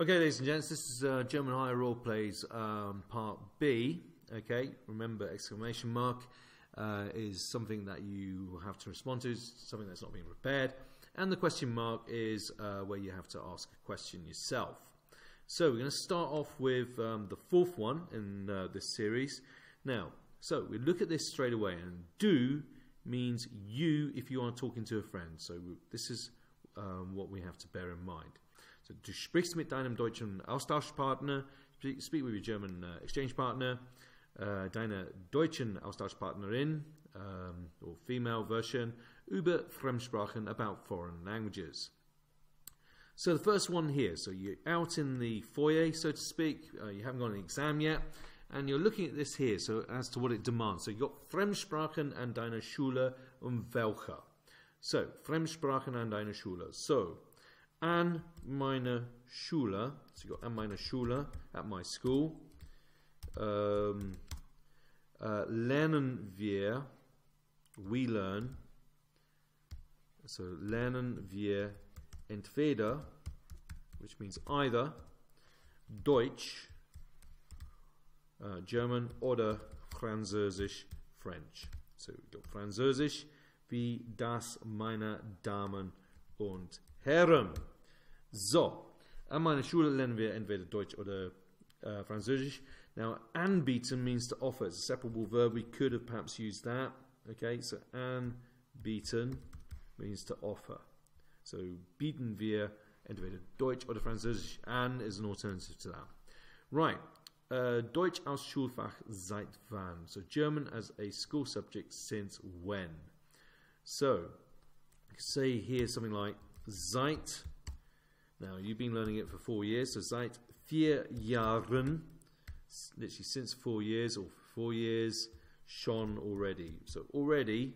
Okay, ladies and gents, this is German Higher Role Plays Part B. Okay, remember exclamation mark is something that you have to respond to, something that's not being prepared, and the question mark is where you have to ask a question yourself. So we're going to start off with the fourth one in this series. Now, so we look at this straight away, and do means you if you are talking to a friend. So this is what we have to bear in mind. So, du sprichst mit deinem deutschen Austauschpartner, speak with your German exchange partner, deine deutschen Austauschpartnerin, or female version, über Fremdsprachen, about foreign languages. So the first one here, so you're out in the foyer, so to speak, you haven't got an exam yet, and you're looking at this here, so as to what it demands. So you've got Fremdsprachen an deiner Schule und welcher. So, Fremdsprachen an deiner Schule. So, an meiner Schule, so you got an meiner Schule, at my school, lernen wir, we learn, so lernen wir entweder, which means either, Deutsch, German, oder Französisch, French. So we've got Französisch, wie das, meine Damen und Herren. So, an meiner Schule lernen wir entweder Deutsch oder Französisch. Now, anbieten means to offer. It's a separable verb. We could have perhaps used that. Okay, so anbieten means to offer. So, bieten wir entweder Deutsch oder Französisch an is an alternative to that. Right, Deutsch als Schulfach seit wann? So, German as a school subject since when? So, say here something like seit. Now, you've been learning it for 4 years, so seit 4 Jahren, literally since 4 years, or 4 years, schon already. So, already,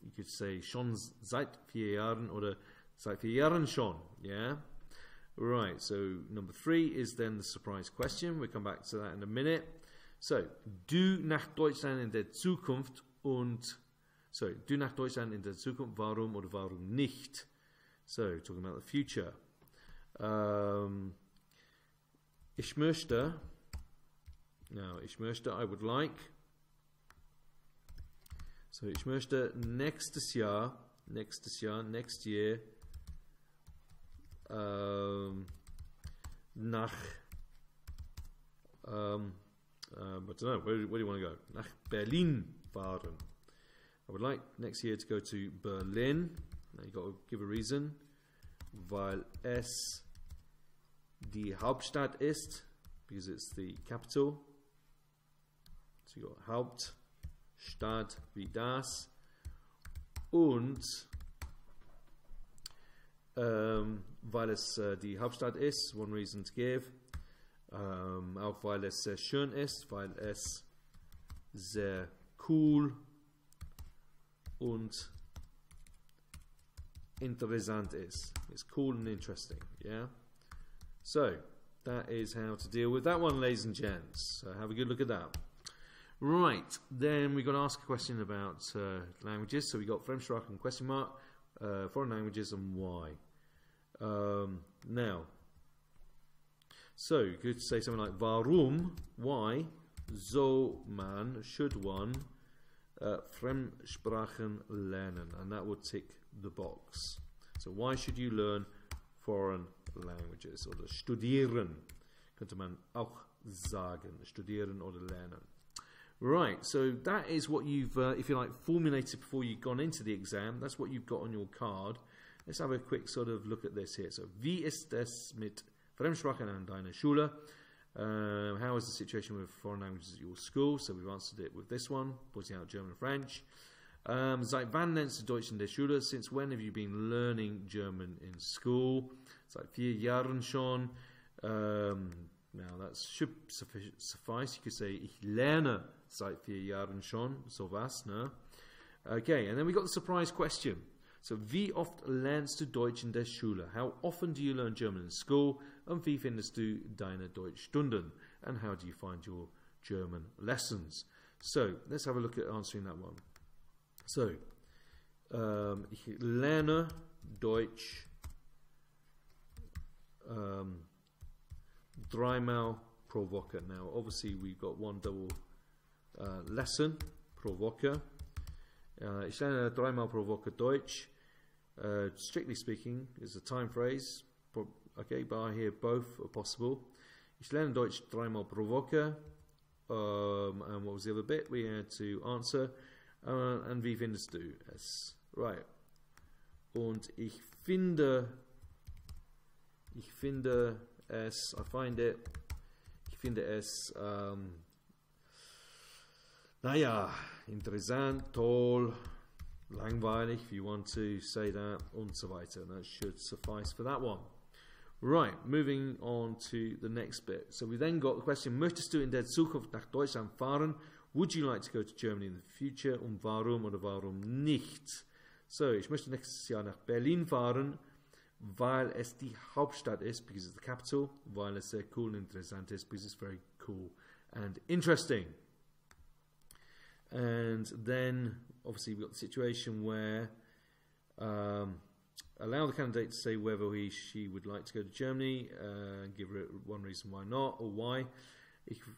you could say schon seit 4 Jahren, oder seit 4 Jahren schon, yeah? Right, so number 3 is then the surprise question. We'll come back to that in a minute. So, du nach Deutschland in der Zukunft und, sorry, du nach Deutschland in der Zukunft, warum oder warum nicht? So, talking about the future. Ich möchte, now, ich möchte, I would like. So, ich möchte next year, next year, nach, I don't know, where do you want to go? Nach Berlin fahren. I would like next year to go to Berlin. Now you've got to give a reason. Weil es die Hauptstadt ist, because it's the capital. So you've got Hauptstadt wie das. Und weil es die Hauptstadt ist, one reason to give. Auch weil es sehr schön ist, weil es sehr cool und interessant is. It's cool and interesting, yeah? So, that is how to deal with that one, ladies and gents. So have a good look at that. Right, then we've got to ask a question about languages. So we've got Fremdsprachen question mark, foreign languages and why. Now, so you could say something like warum, why, soll man, should one, Fremdsprachen lernen, and that would tick the box. So why should you learn foreign languages? Oder studieren könnte man auch sagen. Studieren oder lernen. Right, so that is what you've, if you like, formulated before you've gone into the exam. That's what you've got on your card. Let's have a quick sort of look at this here. So, wie ist es mit Fremdsprachen an deiner Schule? How is the situation with foreign languages at your school? So we've answered it with this one, pointing out German and French. Seit wann lernst du Deutsch in der Schule? Since when have you been learning German in school? Seit 4 Jahren schon. Now that should suffice. You could say, ich lerne seit 4 Jahren schon. Sowas, ne? Okay, and then we got the surprise question. So, wie oft lernst du Deutsch in der Schule? How often do you learn German in school? Und wie findest du deine Deutschstunden? And how do you find your German lessons? So, let's have a look at answering that one. So, ich lerne Deutsch dreimal pro Woche. Now, obviously, we've got one double lesson pro Woche. Ich lerne dreimal pro Woche Deutsch. Strictly speaking, is a time phrase. Okay, but I hear both are possible. Ich lerne Deutsch dreimal pro Woche. And what was the other bit? We had to answer. And wie findest du es? Right. Und ich finde es, I find it, ich finde es, naja, interessant, toll, langweilig, if you want to say that, und so weiter. And that should suffice for that one. Right, moving on to the next bit. So we then got the question, möchtest du in der Zukunft nach Deutschland fahren? Would you like to go to Germany in the future? Und warum oder warum nicht? So, ich möchte nächstes Jahr nach Berlin fahren, weil es die Hauptstadt ist, because it's the capital, weil es sehr cool und interessant ist, because it's very cool and interesting. And then, obviously, we've got the situation where allow the candidate to say whether he, she would like to go to Germany, give it one reason why not, or why.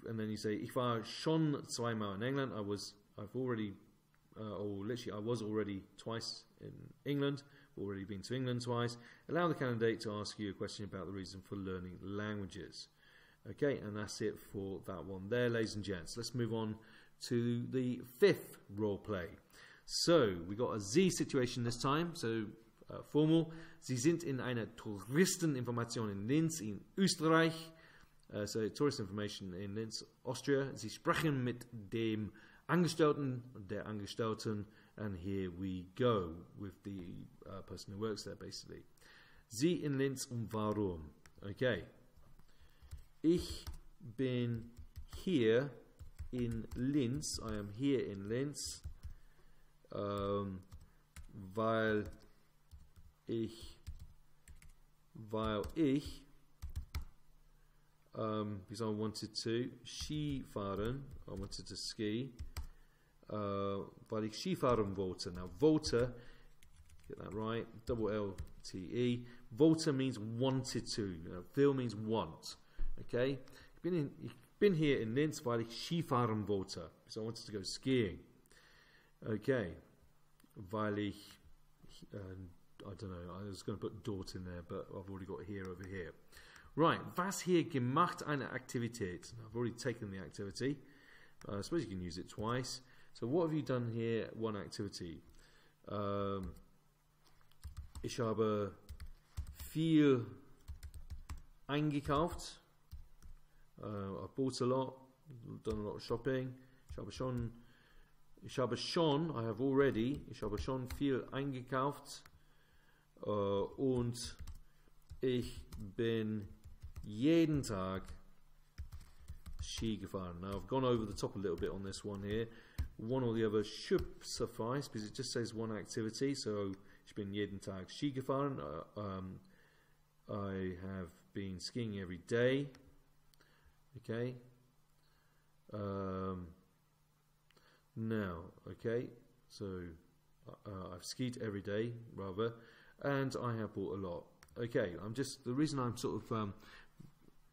And then you say, ich war schon zweimal in England, I was already twice in England, already been to England twice. Allow the candidate to ask you a question about the reason for learning languages. Okay, and that's it for that one there, ladies and gents. Let's move on to the fifth role play. So, we got a Sie situation this time, so formal. Sie sind in einer Touristeninformation in Linz in Österreich. So, tourist information in Linz, Austria. Sie sprechen mit dem Angestellten, der Angestellten, and here we go with the person who works there, basically. Sie in Linz und warum? Okay. Ich bin hier in Linz. I am here in Linz, weil ich because I wanted to Skifahren, I wanted to ski, weil ich Skifahren wollte. Now, wollte, get that right, double L-T-E. Wollte means wanted to. Will means want. Okay? Ich bin hier in Linz, weil ich Skifahren wollte. So I wanted to go skiing. Okay. Weil ich, I don't know, I was going to put dort in there, but I've already got here over here. Right, was hier gemacht, eine Aktivität. I've already taken the activity. I suppose you can use it twice. So what have you done here? One activity. Ich habe viel eingekauft. I've bought a lot, done a lot of shopping. Ich habe schon, ich habe schon viel eingekauft. Und ich bin jeden Tag Ski gefahren. Now I've gone over the top a little bit on this one here. One or the other should suffice because it just says one activity. So ich bin jeden Tag Ski gefahren. I have been skiing every day. Okay. Now, okay. So I've skied every day, rather, and I have bought a lot. Okay. The reason I'm sort of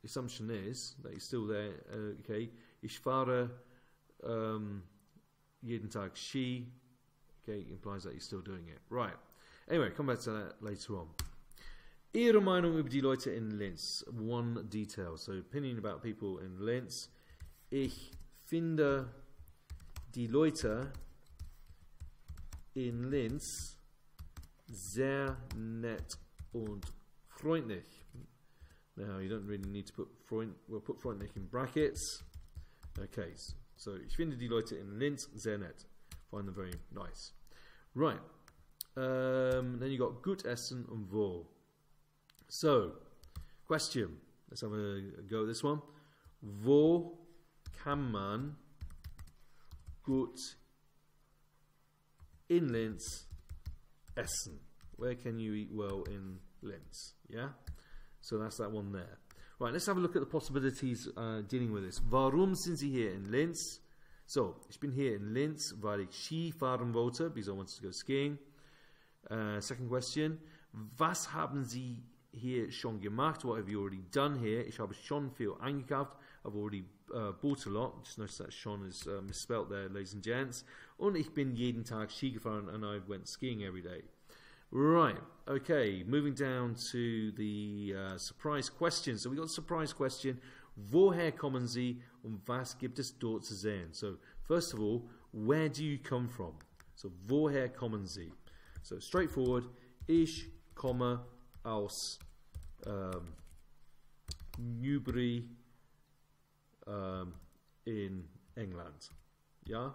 assumption is that you're still there. Okay. Ich fahre jeden Tag Ski. Okay, implies that you're still doing it. Right. Anyway, come back to that later on. Ihre Meinung über die Leute in Linz. One detail. So, opinion about people in Linz. Ich finde die Leute in Linz sehr nett und freundlich. Now, you don't really need to put freundlich in brackets. Okay, so ich finde die Leute in Linz sehr nett. Find them very nice. Right. Then you got gut essen und wo. So, question. Let's have a go at this one. Wo kann man gut in Linz essen? Where can you eat well in Linz? Yeah? So that's that one there. Right, let's have a look at the possibilities dealing with this. Warum sind Sie hier in Linz? So, ich bin hier in Linz, weil ich Ski fahren wollte, because I wanted to go skiing. Second question. Was haben Sie hier schon gemacht? What have you already done here? Ich habe schon viel eingekauft. I've already bought a lot. Just notice that schon is misspelt there, ladies and gents. Und ich bin jeden Tag Ski gefahren and I went skiing every day. Right, okay, moving down to the surprise question. So we got a surprise question. Woher kommen Sie und was gibt es dort zu sehen? So, first of all, where do you come from? So, woher kommen Sie? So, straightforward. Ich komme aus Newbury in England. Yeah?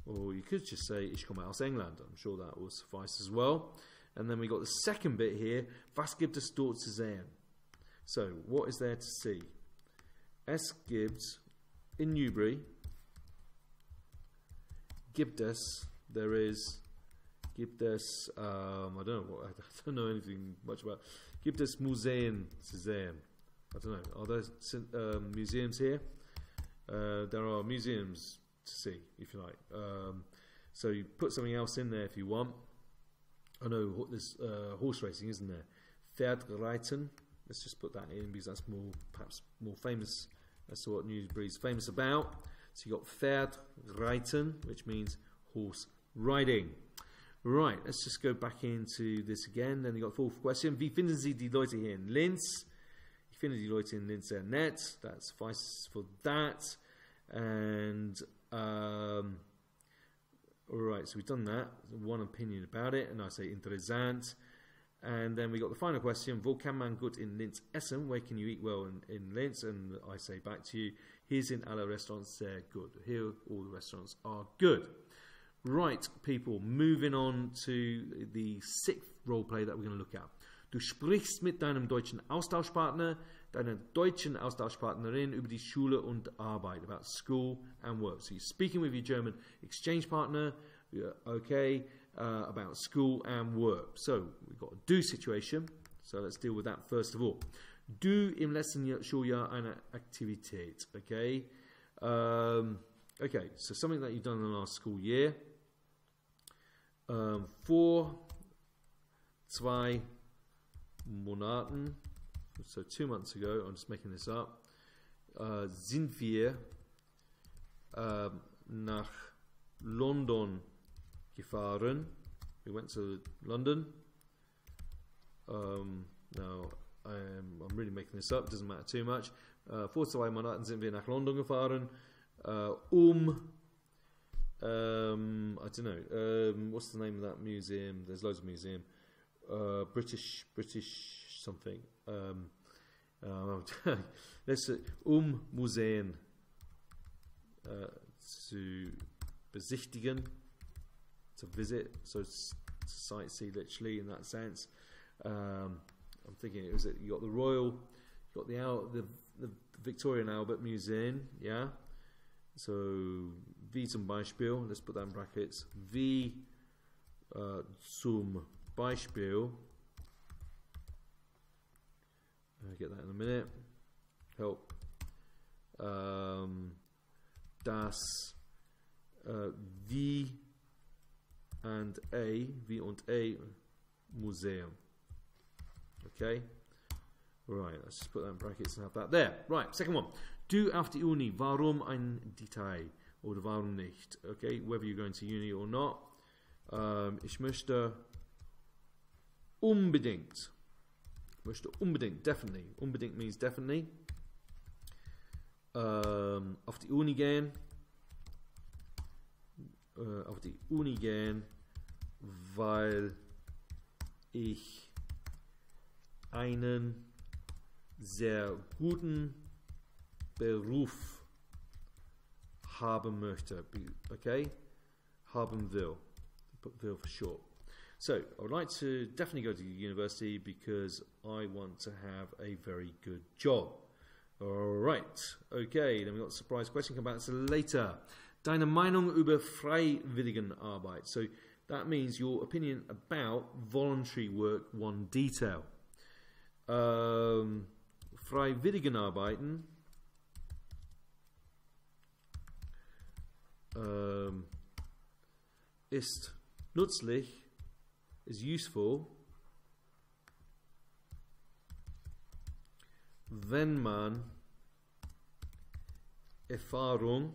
Or you could just say, ich komme aus England. I'm sure that will suffice as well. And then we got the second bit here. Was gibt es dort zu sehen? So, what is there to see? Es gibt in Newbury. Gibt es, there is. Gibt es, I don't know anything much about. Gibt es Museen zu sehen? I don't know. Are there museums here? There are museums to see, if you like. So you put something else in there if you want. I know there's horse racing, isn't there? Pferdreiten. Let's just put that in because that's perhaps more famous as to what Newbury is famous about. So you got Pferdreiten, which means horse riding. Right, let's just go back into this again. Then you got the fourth question. Wie finden Sie die Leute hier in Linz? Ich finde die Leute in Linz sehr nett. That suffices for that. And alright, so we've done that. One opinion about it, and I say interessant. And then we got the final question. Wo kann man gut in Linz essen? Where can you eat well in Linz? And I say back to you, hier sind alle Restaurants sehr gut. Here, all the restaurants are good. Right, people, moving on to the sixth role play that we're going to look at. Du sprichst mit deinem deutschen Austauschpartner, deiner deutschen Austauschpartnerin über die Schule und Arbeit, about school and work. So you're speaking with your German exchange partner, okay, about school and work. So we've got a do situation, so let's deal with that first of all. Du im letzten Schuljahr eine Aktivität, okay? Okay, so something that you've done in the last school year. Vor 2 Monaten, so 2 months ago, I'm just making this up, sind wir nach London gefahren. We went to London. Now, I'm really making this up, it doesn't matter too much. Vor 2 Monaten sind wir nach London gefahren, I don't know, what's the name of that museum? There's loads of museums. British something. Let's Museen zu besichtigen, to visit, so to sightsee literally in that sense. I'm thinking it was you got the Royal, you got the Victoria and Albert Museum, yeah. So wie zum Beispiel, let's put that in brackets. Wie zum Beispiel. I'll get that in a minute. Help. Das Wie und A Museum. Okay. Right, let's just put that in brackets and have that there. Right, second one. Du auf die Uni, warum ein Detail? Oder warum nicht? Okay, whether you're going to uni or not. Ich möchte unbedingt, definitely. Unbedingt means definitely. Auf die Uni gehen. Weil ich einen sehr guten Beruf haben möchte. Okay? Haben will. Put will for short. So, I would like to definitely go to university because I want to have a very good job. Alright. Okay, then we've got a surprise question. Come back to later. Deine Meinung über Freiwilligenarbeit. So, that means your opinion about voluntary work, one detail. Freiwilligenarbeiten ist nützlich, is useful, wenn man Erfahrung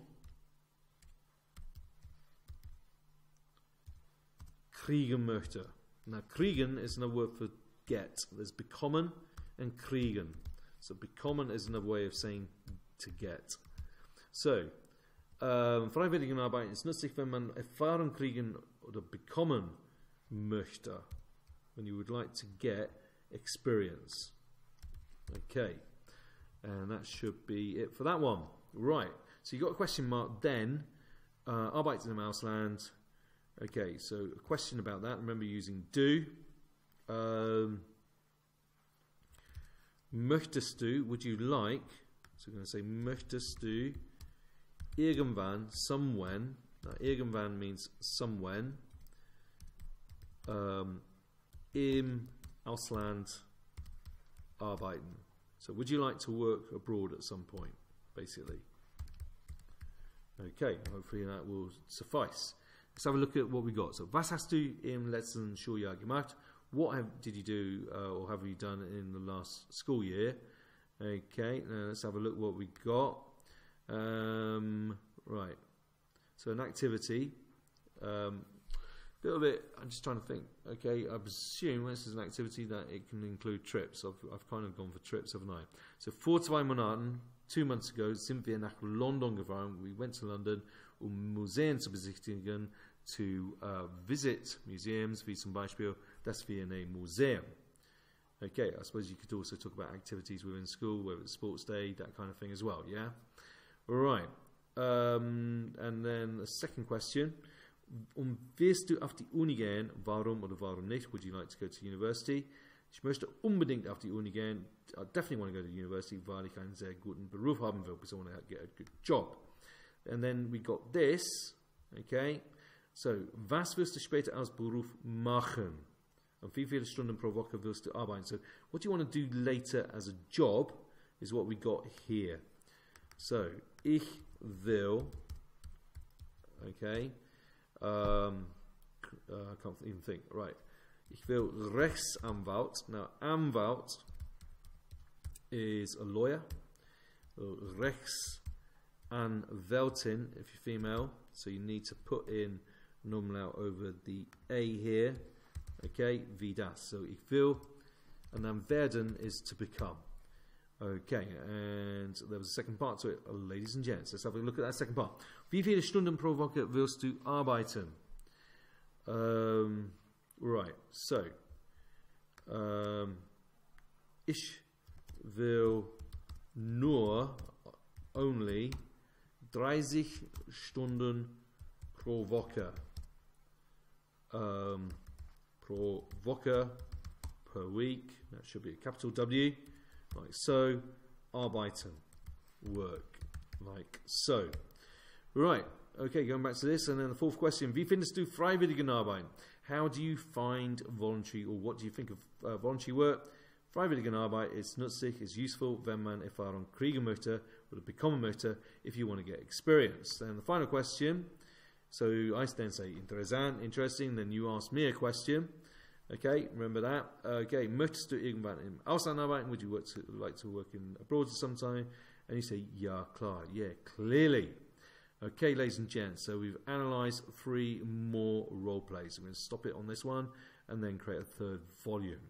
kriegen möchte. Now, kriegen is another word for get. There's bekommen and kriegen. So, bekommen is another way of saying to get. So, Freiwilligenarbeit ist nützlich, wenn man Erfahrung kriegen oder bekommen möchte. When you would like to get experience. Okay. And that should be it for that one. Right. So, you got a question mark then. Arbeit in Ausland. Okay, so a question about that. Remember using do. Möchtest du, would you like, so we're going to say möchtest du irgendwann, somewhen. Now, irgendwann means somewhen. Im Ausland arbeiten. So would you like to work abroad at some point, basically? Okay, hopefully that will suffice. Let's have a look at what we got. So, was hast du im letzten Schuljahr gemacht? What did you do or have you done in the last school year? Okay, now let's have a look at what we got. Right. So, an activity. Little bit, I'm just trying to think. Okay, I presume this is an activity that it can include trips. I've kind of gone for trips, haven't I? So, vor 2 Monaten, 2 months ago, sind wir nach London gefahren. We went to London, Museen zu besichtigen, to visit museums, wie zum Beispiel das Vienna Museum. Okay, I suppose you could also talk about activities within school, whether it's sports day, that kind of thing as well, yeah? Right. And then the second question. Wirst du auf die Uni gehen? Warum oder warum nicht? Would you like to go to university? Ich möchte unbedingt auf die Uni gehen. I definitely want to go to university, weil ich einen sehr guten Beruf haben will, because I want to get a good job. And then we got this, okay? So, was wirst du später als Beruf machen? Und wie viele Stunden pro Woche wirst du arbeiten? So, what do you want to do later as a job is what we got here. So, ich will, okay, I can't even think, right. Ich will Rechtsanwalt. Now, Anwalt is a lawyer. Rechtsanwältin, if you're female. So you need to put in Umlaut over the A here. Okay, wie das. So ich will, and then werden is to become. Okay, and there was a second part to it, ladies and gents. Let's have a look at that second part. Wie viele Stunden pro Woche willst du arbeiten? Right, so ich will nur only 30 Stunden pro Woche. Pro Woche, per week. That should be a capital W. Like so. Arbeiten. Work. Like so. Right. Okay, going back to this. And then the fourth question. Wie findest du Freiwilligenarbeit? How do you find voluntary, or what do you think of voluntary work? Freiwilligenarbeit is nützlich, is useful, wenn man Erfahrung kriegen möchte, oder bekommen möchte, if you want to get experience. And the final question, so I then say interessant, interesting, then you ask me a question. Okay, remember that. Okay, möchtest du irgendwann im Ausland arbeiten? Would you like to work abroad sometime? And you say, ja, klar, yeah, clearly. Okay, ladies and gents, so we've analysed 3 more role plays. I'm going to stop it on this one and then create a third volume.